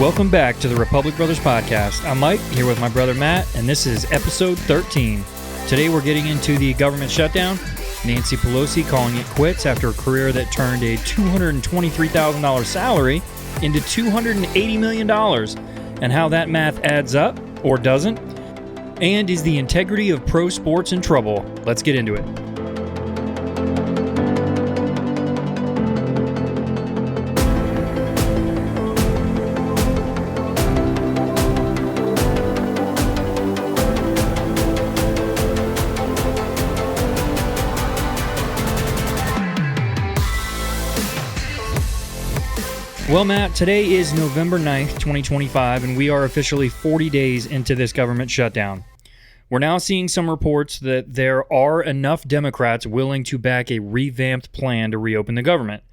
Welcome back to the Republic Brothers Podcast. I'm Mike, here with my brother Matt, and this is episode 13. Today we're getting into the government shutdown, Nancy Pelosi calling it quits after a career that turned a $223,000 salary into $280 million, and how that math adds up, or doesn't, and is the integrity of pro sports in trouble? Let's get into it. Well, Matt, today is November 9th, 2025, and we are officially 40 days into this government shutdown. We're now seeing some reports that there are enough Democrats willing to back a revamped plan to reopen the government.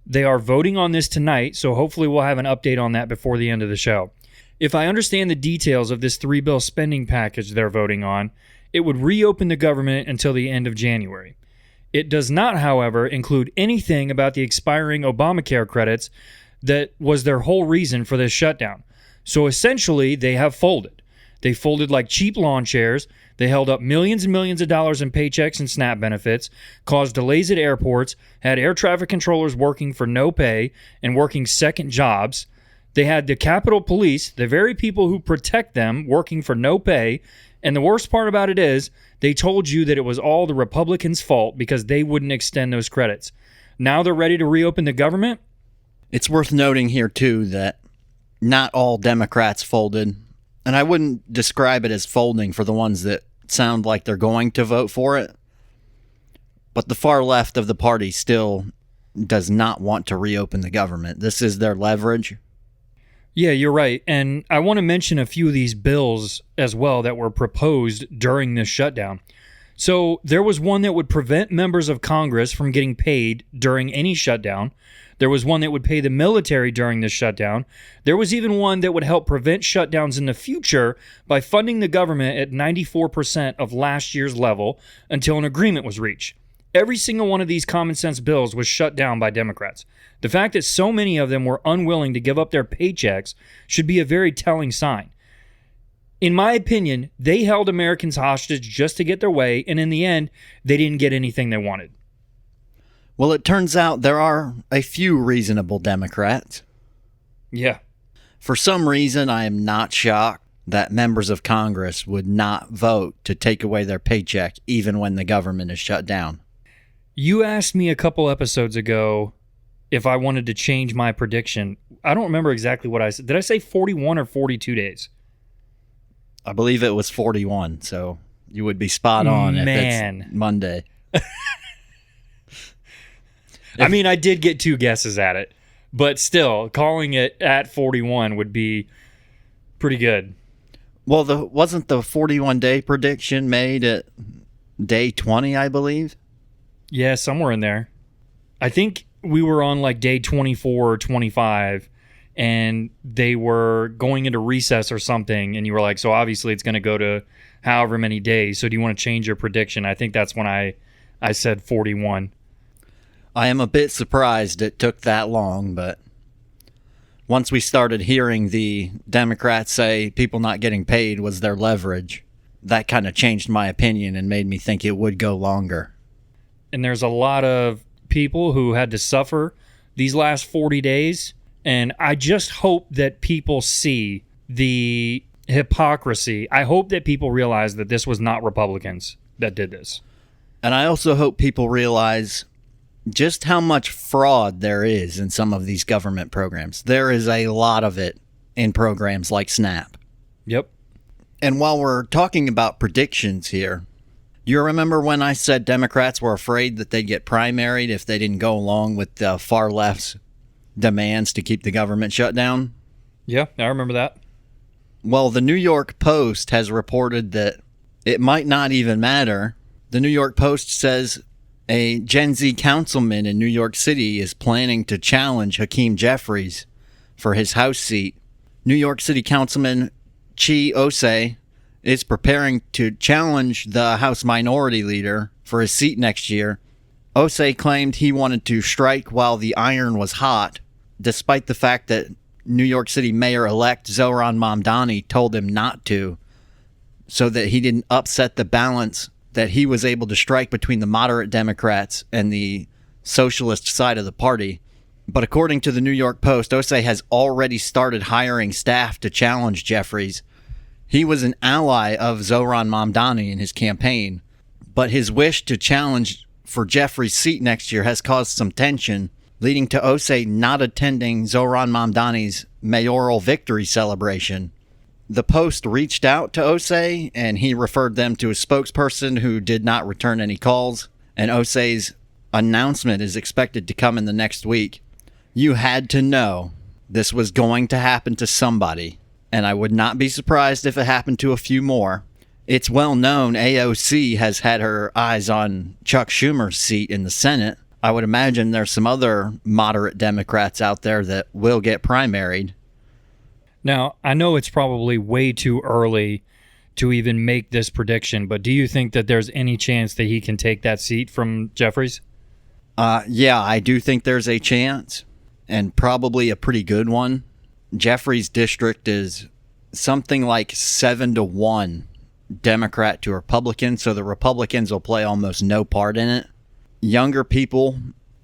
They are voting on this tonight, so hopefully we'll have an update on that before the end of the show. If I understand the details of this three-bill spending package they're voting on, it would reopen the government until the end of January. It does not, however, include anything about the expiring Obamacare credits that was their whole reason for this shutdown. So essentially, they have folded. They folded like cheap lawn chairs. They held up millions and millions of dollars in paychecks and SNAP benefits, caused delays at airports, had air traffic controllers working for no pay and working second jobs. They had the Capitol Police, the very people who protect them, working for no pay. And the worst part about it is, they told you that it was all the Republicans' fault because they wouldn't extend those credits. Now they're ready to reopen the government? It's worth noting here, too, that not all Democrats folded. And I wouldn't describe it as folding for the ones that sound like they're going to vote for it. But the far left of the party still does not want to reopen the government. This is their leverage. Yeah, you're right. And I want to mention a few of these bills as well that were proposed during this shutdown. So there was one that would prevent members of Congress from getting paid during any shutdown. There was one that would pay the military during this shutdown. There was even one that would help prevent shutdowns in the future by funding the government at 94% of last year's level until an agreement was reached. Every single one of these common sense bills was shut down by Democrats. The fact that so many of them were unwilling to give up their paychecks should be a very telling sign. In my opinion, they held Americans hostage just to get their way, and in the end, they didn't get anything they wanted. Well, it turns out there are a few reasonable Democrats. Yeah. For some reason, I am not shocked that members of Congress would not vote to take away their paycheck even when the government is shut down. You asked me a couple episodes ago if I wanted to change my prediction. I don't remember exactly what I said. Did I say 41 or 42 days? I believe it was 41, so you would be spot on if it's Monday. I mean, I did get two guesses at it, but still, calling it at 41 would be pretty good. Well, wasn't the 41-day prediction made at day 20, I believe? Yeah, somewhere in there. I think we were on like day 24 or 25, and they were going into recess or something, and you were like, so obviously it's going to go to however many days, so do you want to change your prediction? I think that's when I said 41. I am a bit surprised it took that long, but once we started hearing the Democrats say people not getting paid was their leverage, that kind of changed my opinion and made me think it would go longer. And there's a lot of people who had to suffer these last 40 days, and I just hope that people see the hypocrisy. I hope that people realize that this was not Republicans that did this. And I also hope people realize just how much fraud there is in some of these government programs. There is a lot of it in programs like SNAP. Yep. And while we're talking about predictions here, you remember when I said Democrats were afraid that they'd get primaried if they didn't go along with the far left's demands to keep the government shut down? Yeah, I remember that. Well, the New York Post has reported that it might not even matter. The New York Post says a Gen Z councilman in New York City is planning to challenge Hakeem Jeffries for his House seat. New York City Councilman Chi Osei is preparing to challenge the House Minority Leader for his seat next year. Osei claimed he wanted to strike while the iron was hot, despite the fact that New York City Mayor-elect Zohran Mamdani told him not to, so that he didn't upset the balance that he was able to strike between the moderate Democrats and the socialist side of the party. But according to the New York Post, Osei has already started hiring staff to challenge Jeffries. He was an ally of Zohran Mamdani in his campaign, but his wish to challenge for Jeffries' seat next year has caused some tension, leading to Osei not attending Zohran Mamdani's mayoral victory celebration. The Post reached out to Osei, and he referred them to a spokesperson who did not return any calls, and Osei's announcement is expected to come in the next week. You had to know this was going to happen to somebody, and I would not be surprised if it happened to a few more. It's well known AOC has had her eyes on Chuck Schumer's seat in the Senate. I would imagine there's some other moderate Democrats out there that will get primaried. Now, I know it's probably way too early to even make this prediction, but do you think that there's any chance that he can take that seat from Jeffries? Yeah, I do think there's a chance, and probably a pretty good one. Jeffries' district is something like 7-1 Democrat to Republican, so the Republicans will play almost no part in it. Younger people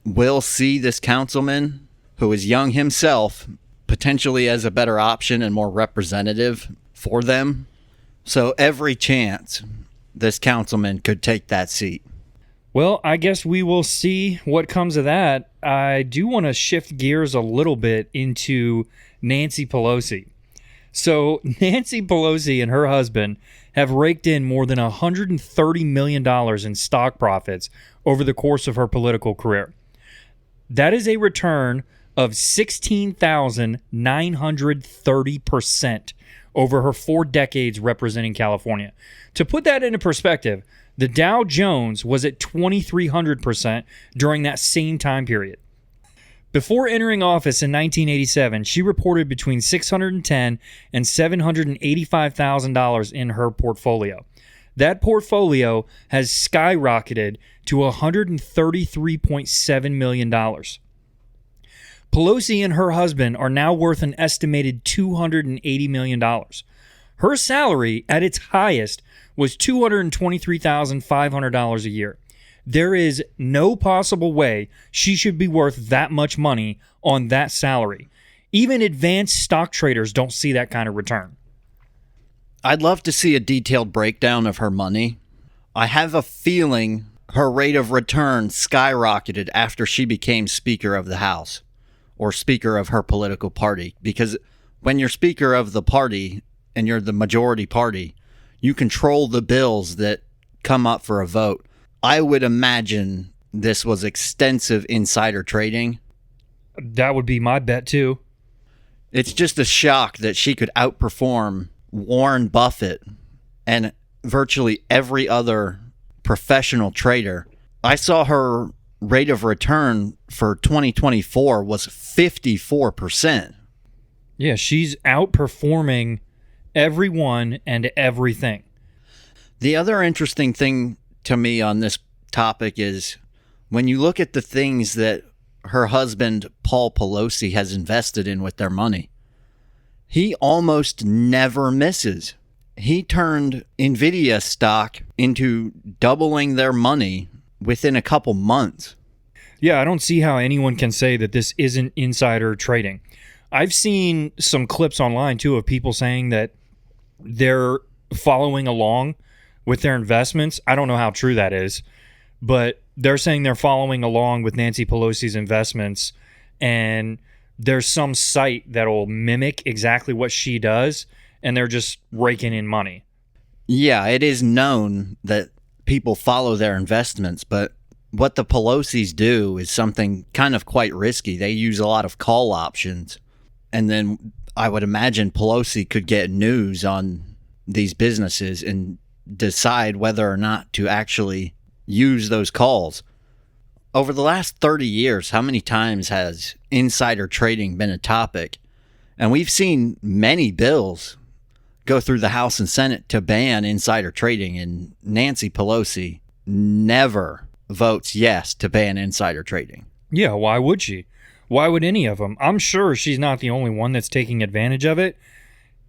will see this councilman, who is young himself, potentially as a better option and more representative for them. So every chance this councilman could take that seat. Well, I guess we will see what comes of that. I do want to shift gears a little bit into Nancy Pelosi. So Nancy Pelosi and her husband have raked in more than $130 million in stock profits over the course of her political career. That is a return of 16,930% over her 4 decades representing California. To put that into perspective, the Dow Jones was at 2,300% during that same time period. Before entering office in 1987, she reported between $610,000 and $785,000 in her portfolio. That portfolio has skyrocketed to $133.7 million. Pelosi and her husband are now worth an estimated $280 million. Her salary at its highest was $223,500 a year. There is no possible way she should be worth that much money on that salary. Even advanced stock traders don't see that kind of return. I'd love to see a detailed breakdown of her money. I have a feeling her rate of return skyrocketed after she became Speaker of the House, or Speaker of her political party, because when you're Speaker of the party and you're the majority party, you control the bills that come up for a vote. I would imagine this was extensive insider trading. That would be my bet too. It's just a shock that she could outperform Warren Buffett and virtually every other professional trader. I saw her rate of return for 2024 was 54%. Yeah, she's outperforming everyone and everything. The other interesting thing to me on this topic is when you look at the things that her husband, Paul Pelosi, has invested in with their money, he almost never misses. He turned Nvidia stock into doubling their money within a couple months. Yeah, I don't see how anyone can say that this isn't insider trading. I've seen some clips online, too, of people saying that they're following along with their investments. I don't know how true that is, but they're saying they're following along with Nancy Pelosi's investments, and there's some site that'll mimic exactly what she does, and they're just raking in money. Yeah, it is known that people follow their investments, but what the Pelosis do is something kind of quite risky. They use a lot of call options, and then I would imagine Pelosi could get news on these businesses and decide whether or not to actually use those calls. Over the last 30 years, how many times has insider trading been a topic? And we've seen many bills go through the House and Senate to ban insider trading, and Nancy Pelosi never votes yes to ban insider trading. Yeah, why would she? Why would any of them? I'm sure she's not the only one that's taking advantage of it.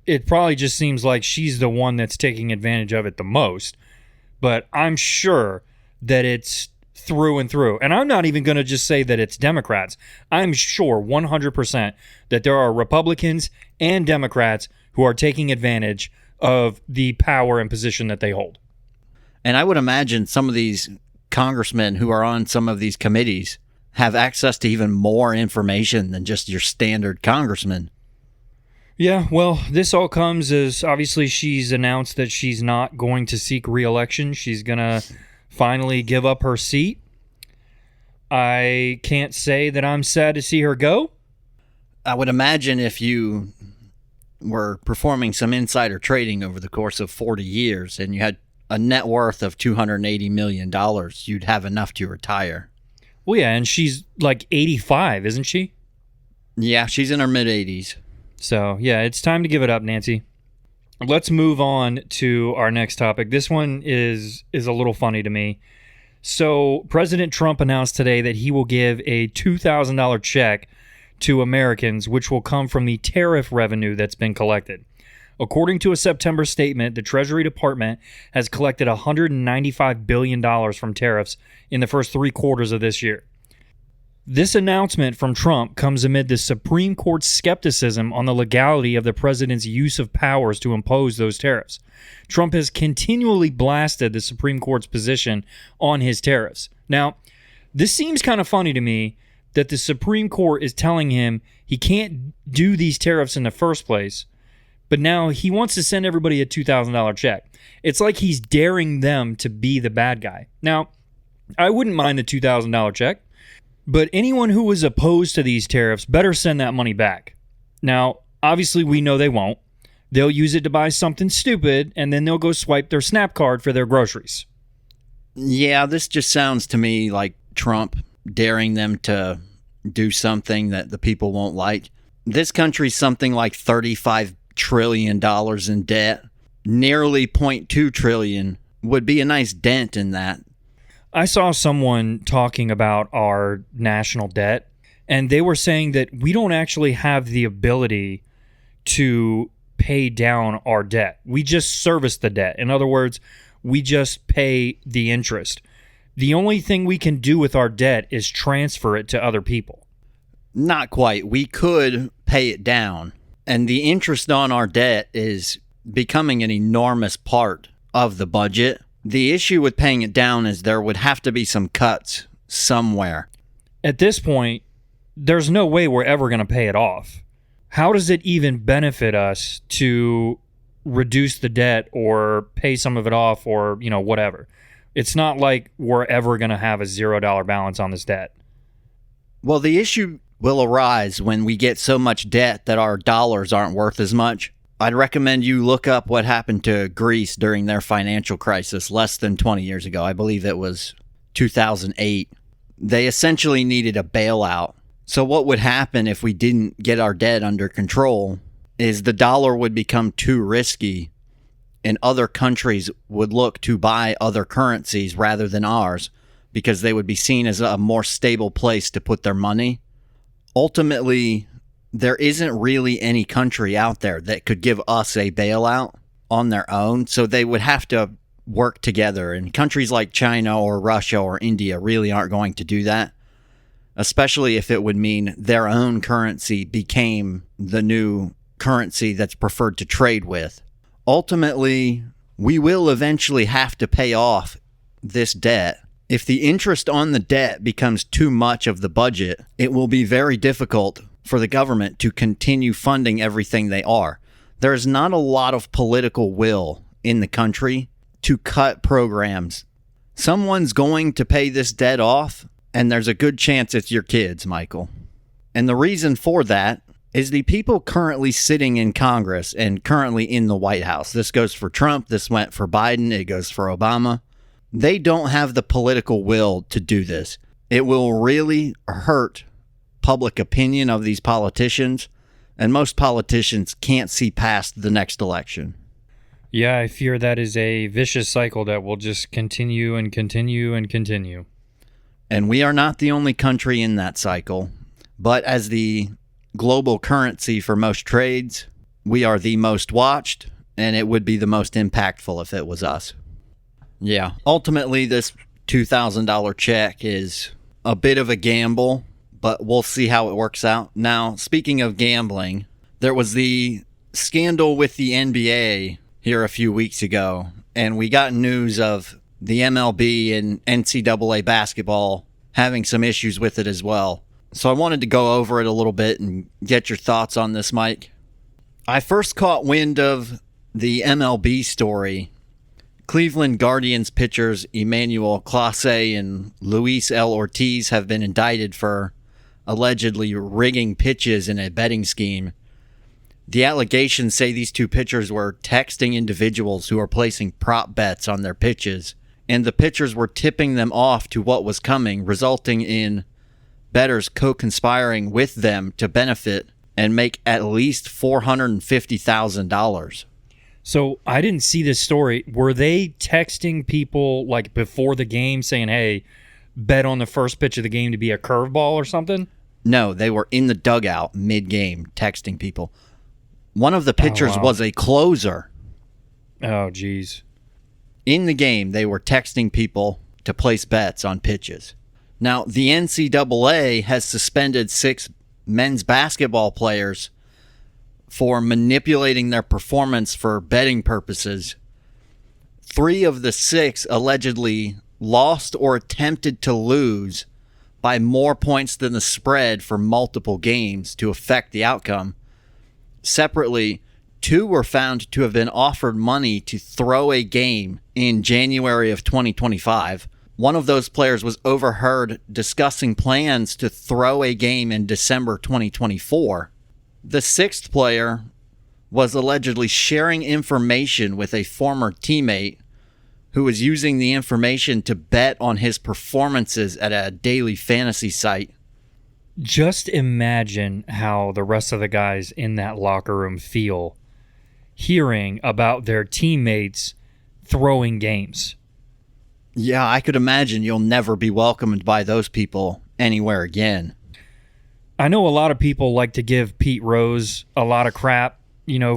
It probably just seems like she's the one that's taking advantage of it the most. But I'm sure that it's through and through. And I'm not even going to just say that it's Democrats. I'm sure 100% that there are Republicans and Democrats who are taking advantage of the power and position that they hold. And I would imagine some of these congressmen who are on some of these committees have access to even more information than just your standard congressman. Yeah, well, this all comes as obviously she's announced that she's not going to seek re-election. She's going to finally give up her seat. I can't say that I'm sad to see her go. I would imagine if you were performing some insider trading over the course of 40 years and you had a net worth of $280 million, you'd have enough to retire. Well, yeah, and she's like 85, isn't she? Yeah, she's in her mid-80s. So, yeah, it's time to give it up, Nancy. Let's move on to our next topic. This one is a little funny to me. So, President Trump announced today that he will give a $2,000 check to Americans, which will come from the tariff revenue that's been collected. According to a September statement, the Treasury Department has collected $195 billion from tariffs in the first 3 quarters of this year. This announcement from Trump comes amid the Supreme Court's skepticism on the legality of the president's use of powers to impose those tariffs. Trump has continually blasted the Supreme Court's position on his tariffs. Now, this seems kind of funny to me that the Supreme Court is telling him he can't do these tariffs in the first place, but now he wants to send everybody a $2,000 check. It's like he's daring them to be the bad guy. Now, I wouldn't mind the $2,000 check. But anyone who is opposed to these tariffs better send that money back. Now, obviously, we know they won't. They'll use it to buy something stupid, and then they'll go swipe their Snap card for their groceries. Yeah, this just sounds to me like Trump daring them to do something that the people won't like. This country's something like $35 trillion in debt. Nearly $0.2 trillion would be a nice dent in that. I saw someone talking about our national debt, and they were saying that we don't actually have the ability to pay down our debt. We just service the debt. In other words, we just pay the interest. The only thing we can do with our debt is transfer it to other people. Not quite. We could pay it down, and the interest on our debt is becoming an enormous part of the budget. The issue with paying it down is there would have to be some cuts somewhere. At this point, there's no way we're ever going to pay it off. How does it even benefit us to reduce the debt or pay some of it off or, whatever? It's not like we're ever going to have a $0 balance on this debt. Well, the issue will arise when we get so much debt that our dollars aren't worth as much. I'd recommend you look up what happened to Greece during their financial crisis less than 20 years ago. I believe it was 2008. They essentially needed a bailout. So what would happen if we didn't get our debt under control is the dollar would become too risky and other countries would look to buy other currencies rather than ours because they would be seen as a more stable place to put their money. Ultimately, there isn't really any country out there that could give us a bailout on their own, so they would have to work together. And countries like China or Russia or India really aren't going to do that, especially if it would mean their own currency became the new currency that's preferred to trade with. Ultimately, we will eventually have to pay off this debt. If the interest on the debt becomes too much of the budget, it will be very difficult for the government to continue funding everything they are. There is not a lot of political will in the country to cut programs. Someone's going to pay this debt off, and there's a good chance it's your kids, Michael. And the reason for that is the people currently sitting in Congress and currently in the White House. This goes for Trump, this went for Biden, it goes for Obama. They don't have the political will to do this. It will really hurt public opinion of these politicians, and most politicians can't see past the next election. Yeah, I fear that is a vicious cycle that will just continue and continue and continue. And we are not the only country in that cycle. But as the global currency for most trades, we are the most watched, and it would be the most impactful if it was us. Yeah, ultimately this $2,000 check is a bit of a gamble, but we'll see how it works out. Now, speaking of gambling, there was the scandal with the NBA here a few weeks ago, and we got news of the MLB and NCAA basketball having some issues with it as well. So I wanted to go over it a little bit and get your thoughts on this, Mike. I first caught wind of the MLB story. Cleveland Guardians pitchers Emmanuel Clase and Luis L. Ortiz have been indicted for allegedly rigging pitches in a betting scheme. The allegations say these two pitchers were texting individuals who are placing prop bets on their pitches, and the pitchers were tipping them off to what was coming, resulting in bettors co-conspiring with them to benefit and make at least $450,000. So I didn't see this story. Were they texting people like before the game saying, hey, bet on the first pitch of the game to be a curveball or something? No, they were in the dugout mid-game texting people. One of the pitchers was a closer. Oh, geez. In the game, they were texting people to place bets on pitches. Now, the NCAA has suspended 6 men's basketball players for manipulating their performance for betting purposes. 3 of the 6 allegedly lost or attempted to lose by more points than the spread for multiple games to affect the outcome. Separately, 2 were found to have been offered money to throw a game in January of 2025. One of those players was overheard discussing plans to throw a game in December 2024. The 6th player was allegedly sharing information with a former teammate who was using the information to bet on his performances at a daily fantasy site. Just imagine how the rest of the guys in that locker room feel hearing about their teammates throwing games. Yeah, I could imagine you'll never be welcomed by those people anywhere again. I know a lot of people like to give Pete Rose a lot of crap,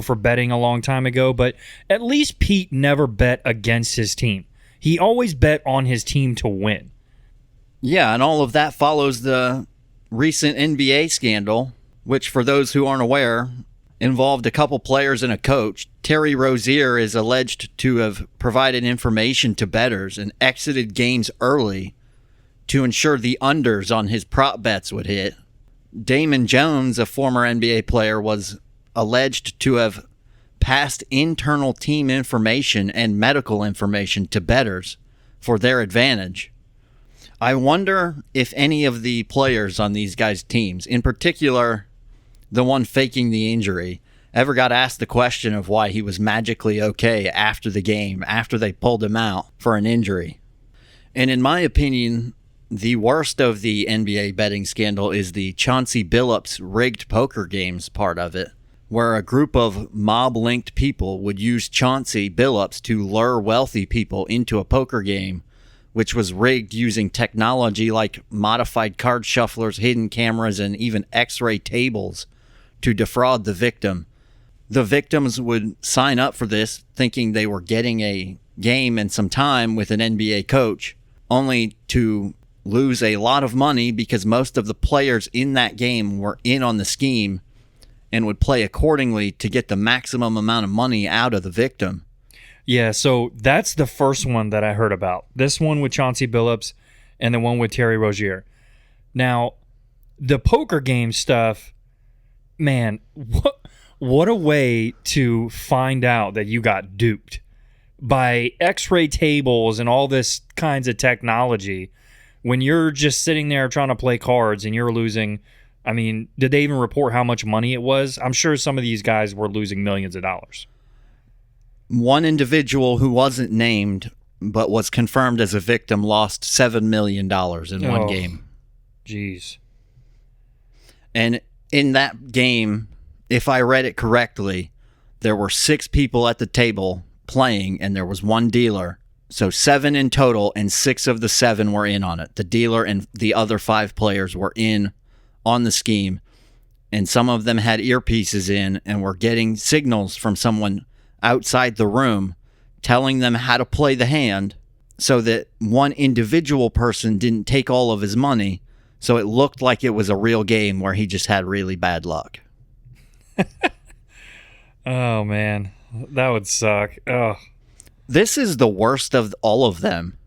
for betting a long time ago, but at least Pete never bet against his team. He always bet on his team to win. Yeah, and all of that follows the recent NBA scandal, which, for those who aren't aware, involved a couple players and a coach. Terry Rozier is alleged to have provided information to bettors and exited games early to ensure the unders on his prop bets would hit. Damon Jones, a former NBA player, was alleged to have passed internal team information and medical information to bettors for their advantage. I wonder if any of the players on these guys' teams, in particular the one faking the injury, ever got asked the question of why he was magically okay after the game, after they pulled him out for an injury. And in my opinion, the worst of the NBA betting scandal is the Chauncey Billups rigged poker games part of it, where a group of mob-linked people would use Chauncey Billups to lure wealthy people into a poker game, which was rigged using technology like modified card shufflers, hidden cameras, and even X-ray tables to defraud the victim. The victims would sign up for this thinking they were getting a game and some time with an NBA coach, only to lose a lot of money because most of the players in that game were in on the scheme and would play accordingly to get the maximum amount of money out of the victim. Yeah, so that's the first one that I heard about. This one with Chauncey Billups and the one with Terry Rozier. Now, the poker game stuff, man, what a way to find out that you got duped by X-ray tables and all this kinds of technology when you're just sitting there trying to play cards and you're losing. I mean, did they even report how much money it was? I'm sure some of these guys were losing millions of dollars. One individual who wasn't named but was confirmed as a victim lost $7 million in one game. Jeez. And in that game, if I read it correctly, there were 6 people at the table playing and there was one dealer. So 7 in total, and 6 of the 7 were in on it. The dealer and the other 5 players were in on the scheme, and some of them had earpieces in and were getting signals from someone outside the room telling them how to play the hand so that one individual person didn't take all of his money, so it looked like it was a real game where he just had really bad luck. Oh, man. That would suck. Oh. This is the worst of all of them.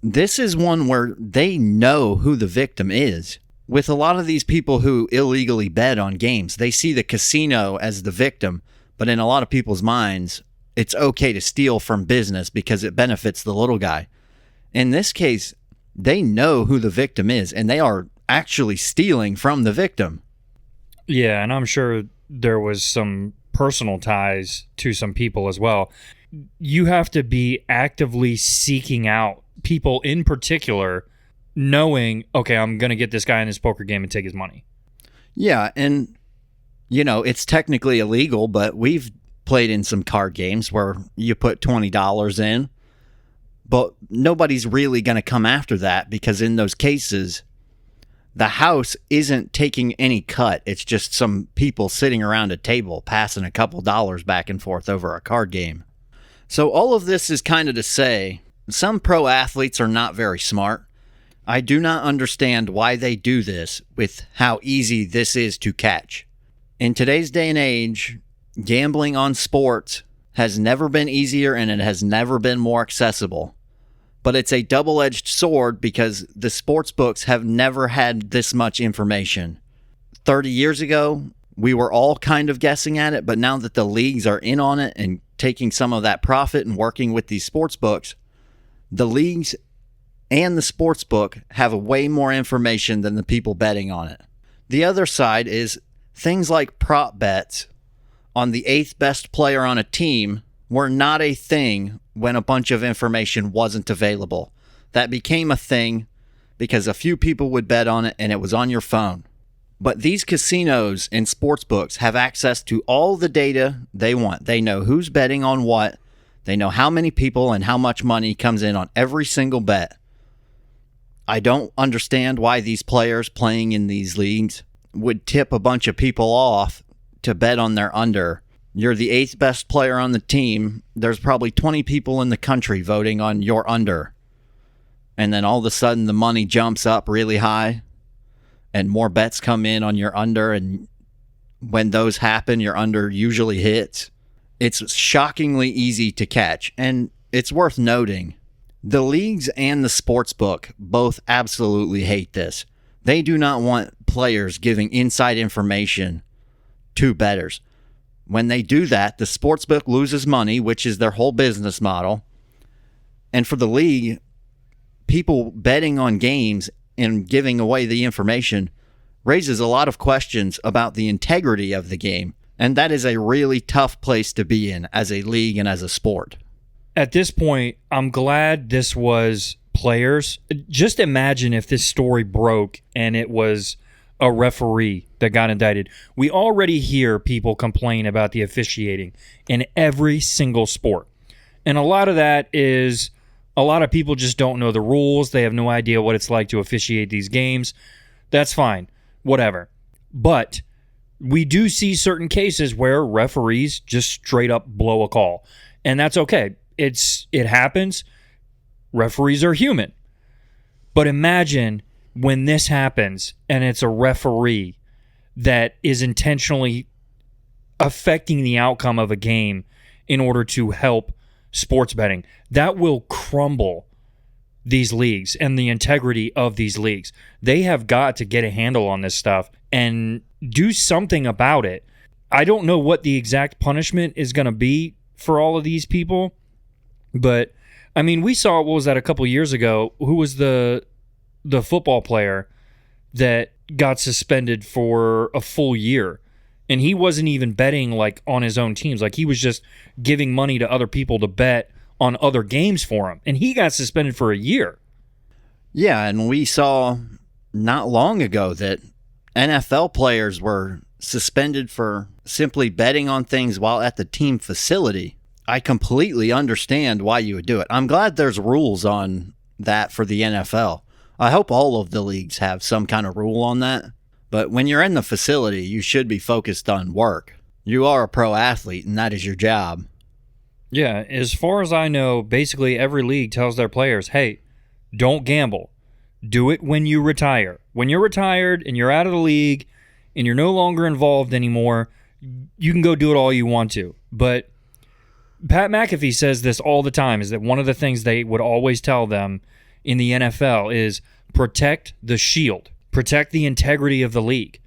This is one where they know who the victim is. With a lot of these people who illegally bet on games, they see the casino as the victim, but in a lot of people's minds, it's okay to steal from business because it benefits the little guy. In this case, they know who the victim is, and they are actually stealing from the victim. Yeah, and I'm sure there was some personal ties to some people as well. You have to be actively seeking out people in particular, knowing, okay, I'm going to get this guy in his poker game and take his money. Yeah, and, it's technically illegal, but we've played in some card games where you put $20 in, but nobody's really going to come after that because in those cases, the house isn't taking any cut. It's just some people sitting around a table passing a couple dollars back and forth over a card game. So all of this is kind of to say, some pro athletes are not very smart. I do not understand why they do this with how easy this is to catch. In today's day and age, gambling on sports has never been easier and it has never been more accessible. But it's a double-edged sword because the sports books have never had this much information. 30 years ago, we were all kind of guessing at it, but now that the leagues are in on it and taking some of that profit and working with these sports books, the leagues and the sports book have way more information than the people betting on it. The other side is things like prop bets on the 8th best player on a team were not a thing when a bunch of information wasn't available. That became a thing because a few people would bet on it and it was on your phone. But these casinos and sports books have access to all the data they want. They know who's betting on what. They know how many people and how much money comes in on every single bet. I don't understand why these players playing in these leagues would tip a bunch of people off to bet on their under. You're the 8th best player on the team. There's probably 20 people in the country voting on your under. And then all of a sudden the money jumps up really high and more bets come in on your under. And when those happen, your under usually hits. It's shockingly easy to catch. And it's worth noting, the leagues and the sports book both absolutely hate this. They do not want players giving inside information to bettors. When they do that, the sportsbook loses money, which is their whole business model. And for the league, people betting on games and giving away the information raises a lot of questions about the integrity of the game. And that is a really tough place to be in as a league and as a sport. At this point, I'm glad this was players. Just imagine if this story broke and it was a referee that got indicted. We already hear people complain about the officiating in every single sport. And a lot of that is a lot of people just don't know the rules. They have no idea what it's like to officiate these games. That's fine. Whatever. But we do see certain cases where referees just straight up blow a call. And that's okay. It happens. Referees are human. But imagine when this happens and it's a referee that is intentionally affecting the outcome of a game in order to help sports betting. That will crumble these leagues and the integrity of these leagues. They have got to get a handle on this stuff and do something about it. I don't know what the exact punishment is going to be for all of these people, but I mean, we saw, what was that, a couple years ago? Who was the football player that got suspended for a full year? And he wasn't even betting like on his own teams. Like he was just giving money to other people to bet on other games for him. And he got suspended for a year. Yeah, and we saw not long ago that NFL players were suspended for simply betting on things while at the team facility. I completely understand why you would do it. I'm glad there's rules on that for the NFL. I hope all of the leagues have some kind of rule on that. But when you're in the facility, you should be focused on work. You are a pro athlete, and that is your job. Yeah, as far as I know, basically every league tells their players, hey, don't gamble. Do it when you retire. When you're retired and you're out of the league and you're no longer involved anymore, you can go do it all you want to. But Pat McAfee says this all the time, is that one of the things they would always tell them in the NFL is protect the shield, protect the integrity of the league.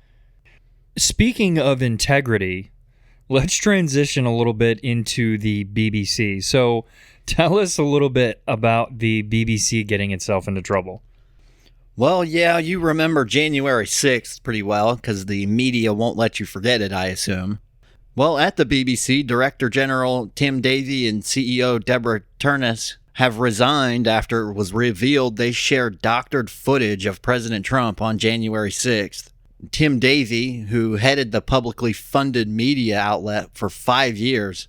Speaking of integrity, let's transition a little bit into the BBC. So tell us a little bit about the BBC getting itself into trouble. Well, yeah, you remember January 6th pretty well, because the media won't let you forget it, I assume. Well, at the BBC, Director General Tim Davie and CEO Deborah Turness have resigned after it was revealed they shared doctored footage of President Trump on January 6th. Tim Davie, who headed the publicly funded media outlet for 5 years,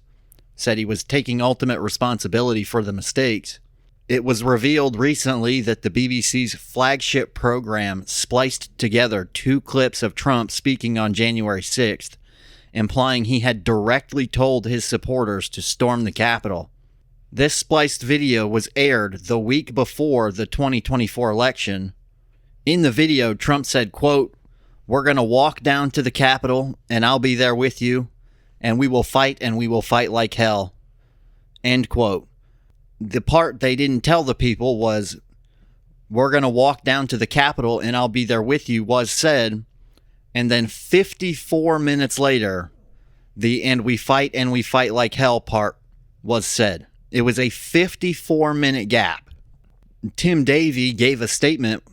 said he was taking ultimate responsibility for the mistakes. It was revealed recently that the BBC's flagship program spliced together 2 clips of Trump speaking on January 6th, implying he had directly told his supporters to storm the Capitol. This spliced video was aired the week before the 2024 election. In the video, Trump said, quote, "We're going to walk down to the Capitol, and I'll be there with you, and we will fight like hell." End quote. The part they didn't tell the people was, "We're going to walk down to the Capitol, and I'll be there with you," was said, and then 54 minutes later, the "and we fight like hell" part was said. It was a 54-minute gap. Tim Davie gave a statement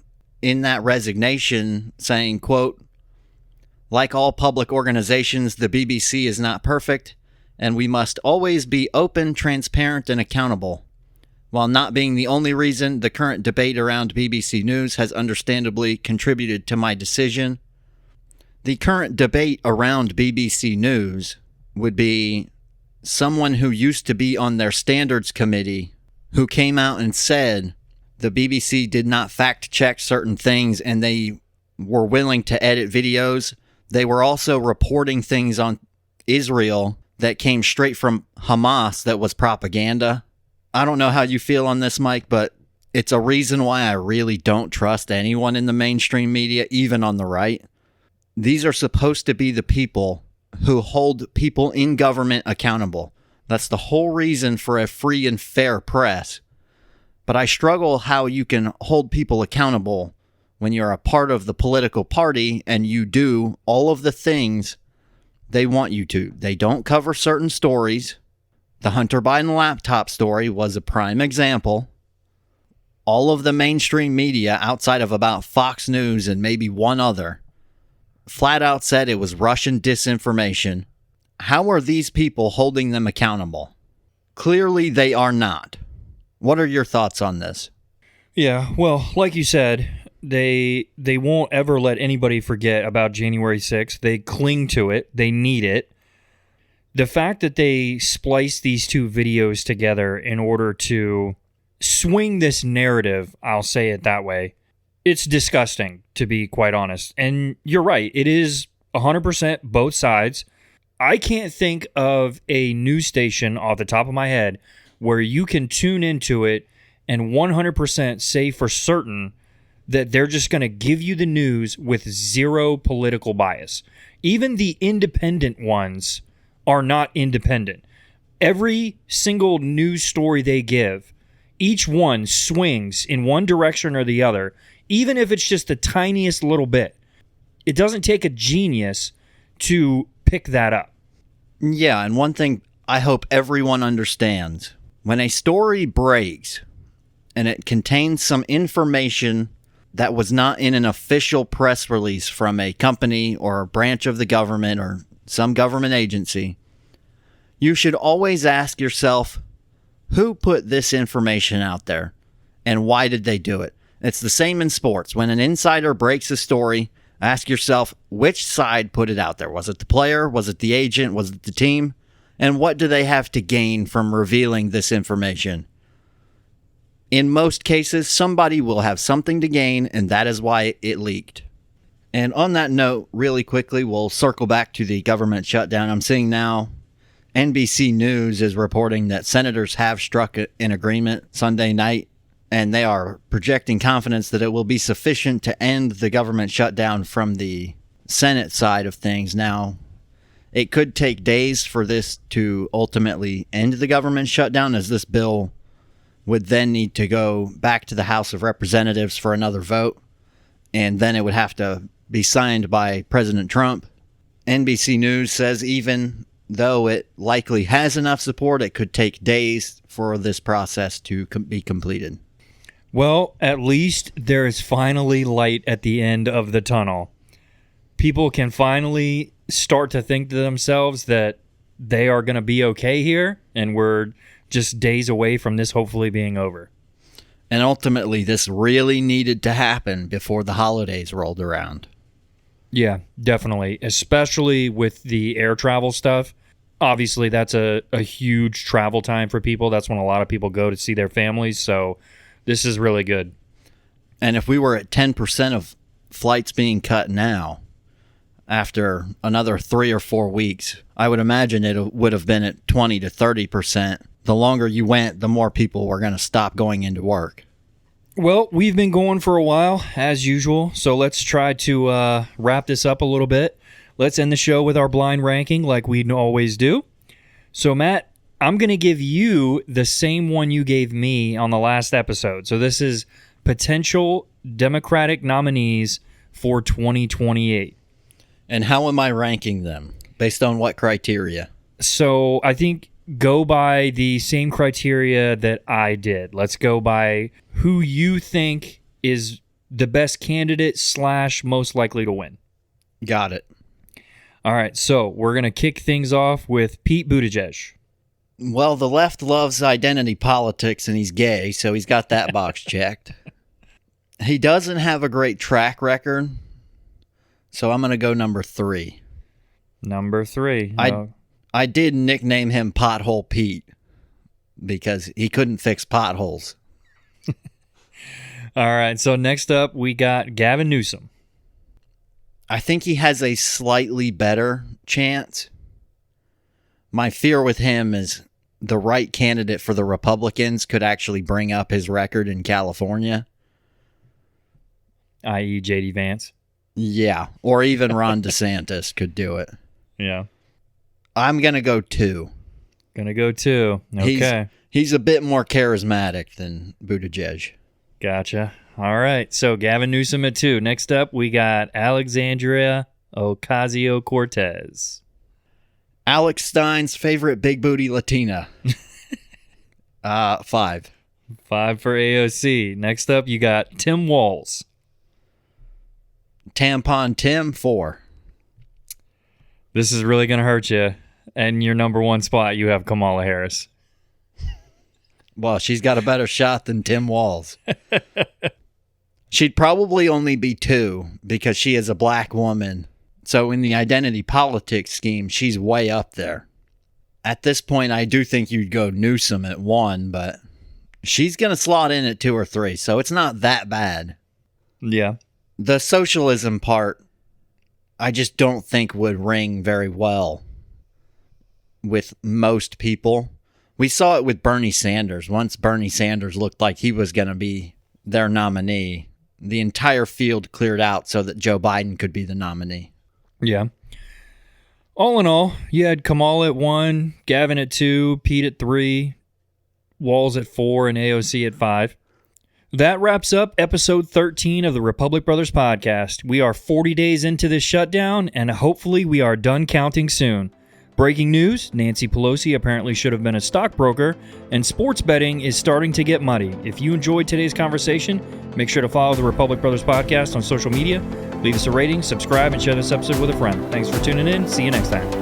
in that resignation saying, quote, "Like all public organizations, the BBC is not perfect, and we must always be open, transparent, and accountable. While not being the only reason, the current debate around BBC News has understandably contributed to my decision." The current debate around BBC News would be someone who used to be on their standards committee who came out and said the BBC did not fact-check certain things and they were willing to edit videos. They were also reporting things on Israel that came straight from Hamas that was propaganda. I don't know how you feel on this, Mike, but it's a reason why I really don't trust anyone in the mainstream media, even on the right. These are supposed to be the people who hold people in government accountable. That's the whole reason for a free and fair press. But I struggle how you can hold people accountable when you're a part of the political party and you do all of the things they want you to. They don't cover certain stories. The Hunter Biden laptop story was a prime example. All of the mainstream media, outside of about Fox News and maybe one other, flat out said it was Russian disinformation. How are these people holding them accountable? Clearly they are not. What are your thoughts on this? Yeah, well, like you said, they won't ever let anybody forget about January 6th. They cling to it. They need it. The fact that they spliced these 2 videos together in order to swing this narrative, I'll say it that way, it's disgusting, to be quite honest. And you're right, it is 100% both sides. I can't think of a news station off the top of my head where you can tune into it and 100% say for certain that they're just going to give you the news with zero political bias. Even the independent ones are not independent. Every single news story they give, each one swings in one direction or the other, even if it's just the tiniest little bit. It doesn't take a genius to pick that up. Yeah, and one thing I hope everyone understands, when a story breaks and it contains some information that was not in an official press release from a company or a branch of the government or some government agency, you should always ask yourself, who put this information out there and why did they do it? It's the same in sports. When an insider breaks a story, ask yourself, which side put it out there? Was it the player? Was it the agent? Was it the team? And what do they have to gain from revealing this information? In most cases, somebody will have something to gain, and that is why it leaked. And on that note, really quickly, we'll circle back to the government shutdown. I'm seeing now NBC News is reporting that senators have struck an agreement Sunday night, and they are projecting confidence that it will be sufficient to end the government shutdown from the Senate side of things. Now, it could take days for this to ultimately end the government shutdown, as this bill would then need to go back to the House of Representatives for another vote, and then it would have to be signed by President Trump. NBC News says even though it likely has enough support, it could take days for this process to be completed. Well, at least there is finally light at the end of the tunnel. People can finally start to think to themselves that they are going to be okay here, and we're just days away from this hopefully being over. And ultimately, this really needed to happen before the holidays rolled around. Yeah, definitely. Especially with the air travel stuff. Obviously, that's a huge travel time for people. That's when a lot of people go to see their families. So this is really good. And if we were at 10% of flights being cut now, after another 3 or 4 weeks, I would imagine it would have been at 20 to 30%. The longer you went, the more people were going to stop going into work. Well, we've been going for a while, as usual, so let's try to wrap this up a little bit. Let's end the show with our blind ranking like we always do. So, Matt, I'm going to give you the same one you gave me on the last episode. So this is potential Democratic nominees for 2028. And how am I ranking them? Based on what criteria? So I think go by the same criteria that I did. Let's go by who you think is the best candidate / most likely to win. Got it. All right, so we're going to kick things off with Pete Buttigieg. Well, the left loves identity politics, and he's gay, so he's got that box checked. He doesn't have a great track record, so I'm going to go number 3. Number 3. I did nickname him Pothole Pete because he couldn't fix potholes. All right, so next up we got Gavin Newsom. I think he has a slightly better chance. My fear with him is the right candidate for the Republicans could actually bring up his record in California. I.e. J.D. Vance. Yeah, or even Ron DeSantis could do it. Yeah. I'm going to go 2. Gonna go 2. Okay. He's a bit more charismatic than Buttigieg. Gotcha. All right, so Gavin Newsom at 2. Next up, we got Alexandria Ocasio-Cortez. Alex Stein's favorite big booty Latina. 5. 5 for AOC. Next up, you got Tim Walz. Tampon Tim, 4. This is really going to hurt you. And your number 1 spot, you have Kamala Harris. Well, she's got a better shot than Tim Walz. She'd probably only be 2 because she is a black woman. So in the identity politics scheme, she's way up there. At this point, I do think you'd go Newsom at 1, but she's going to slot in at 2 or 3, so it's not that bad. Yeah. The socialism part, I just don't think would ring very well with most people. We saw it with Bernie Sanders. Once Bernie Sanders looked like he was going to be their nominee, the entire field cleared out so that Joe Biden could be the nominee. Yeah. All in all, you had Kamala at 1, Gavin at 2, Pete at 3, Walz at 4, and AOC at 5. That wraps up episode 13 of the Republic Brothers podcast. We are 40 days into this shutdown, and hopefully we are done counting soon. Breaking news, Nancy Pelosi apparently should have been a stockbroker, and sports betting is starting to get muddy. If you enjoyed today's conversation, make sure to follow the Republic Brothers podcast on social media, leave us a rating, subscribe, and share this episode with a friend. Thanks for tuning in. See you next time.